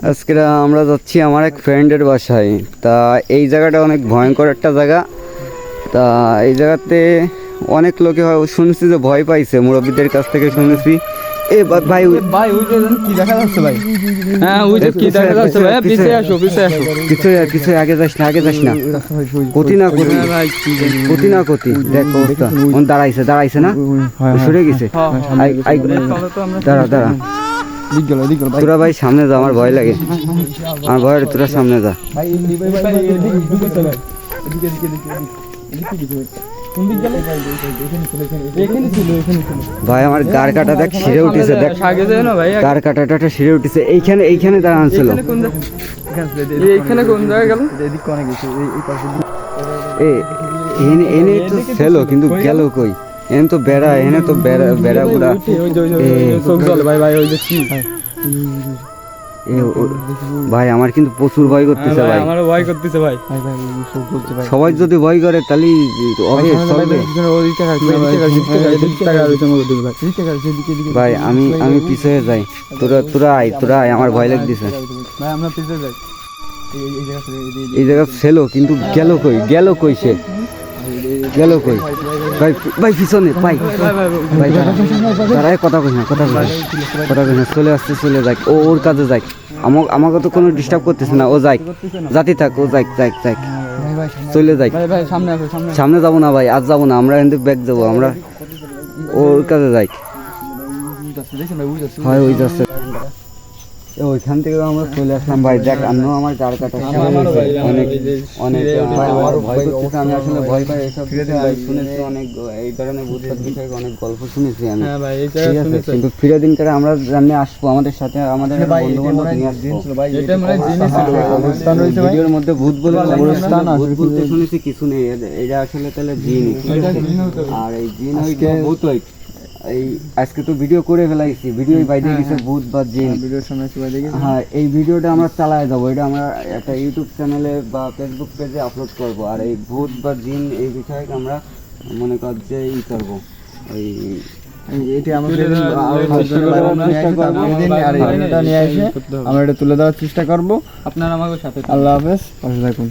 আজকে আমরা যাচ্ছি আমার এক ফ্রেন্ডের বাসায়। তা এই জায়গাটা অনেক ভয়ঙ্কর একটা জায়গা। তা এই জায়গাতে অনেক লোকে শুনেছি যে ভয় পাইছে, মুরব্বীদের কাছ থেকে শুনেছি। এ ভাই ভাই ওই যে কি দেখা যাচ্ছে ভাই? হ্যাঁ ওই যে কি দেখা যাচ্ছে ভাই, পিছে আসো পিছে আসো। কিছু আগে যাস না কতি না কতি দেখ অবস্থা দাঁড়াইছে না, সরে গেছে। দাঁড়া তোরা ভাই সামনে যা, আমার ভয় লাগে, আমার ভয়, তোরা সামনে যা। ভাই আমার গার কাটা দেখ ছিঁড়ে উঠেছে, দেখ গার কাটাটা ছিঁড়ে উঠেছে। এইখানে দাঁড়ানো ছিল। এইখানে কোন জায়গায় গেল? এনে তো ছিল কিন্তু গেল কই? এনে তো বেড়া বুড়া। ভাই আমার কিন্তু প্রচুর ভয় করতেছে ভাই, আমারও ভয় করতেছে ভাই। সবাই যদি ভয় করে তাহলে ভাই আমি পিছিয়ে যাই, তোরা আয়, আমার ভয় লাগতেছে। এই জায়গা ছিল কিন্তু গেল কই সে গেল কই? ভাই পিছনে ভাই দাঁড়ায়, কথা কই না, চলে আসছে, চলে যাক, ওর কাজে যাক। আমাকে তো কোনো ডিস্টার্ব করতেছে না, ও যাক, জাতি থাক, ও যাক চলে যাক। সামনে যাবো না ভাই, আজ যাবো না, আমরা কিন্তু ব্যাক যাবো, আমরা ওর কাজে যাই। হয় ওই যাচ্ছে, ওইখান থেকে আমরা চলে আসলাম ভাই। দেখ আমিও আমার গার কাটা অনেক ভয় করতেছে। আমি আসলে ভয় পাই এসব শুনেছি, অনেক এই ধরনের ভূতের বিষয়ে অনেক গল্প শুনেছি আমি, ঠিক আছে। কিন্তু ফিরে দিন করে আমরা জানি আসবো, আমাদের সাথে আমাদের বন্ধু বান্ধব নিয়ে আসবো। ভিডিওর মধ্যে ভূত বলতে শুনেছি, কিছু নেই, এটা আসলে তাহলে জিন। আর এই জিন ভূত হয়। এই আজকে তো ভিডিও করে ফেলাইছি, ভিডিও বাইরে গেছে ভূত বা জিন। হ্যাঁ, এই ভিডিওটা আমরা চালায় যাবো, এটা আমরা একটা ইউটিউব চ্যানেলে বা ফেসবুক পেজে আপলোড করবো। আর এই ভূত বা জিন এই বিষয়ে আমরা মনে কর যে করবো, ওই আমরা এটা তুলে দেওয়ার চেষ্টা করবো। আপনারা আমাদের সাথে, আল্লাহ হাফেজ, পাশে থাকুন।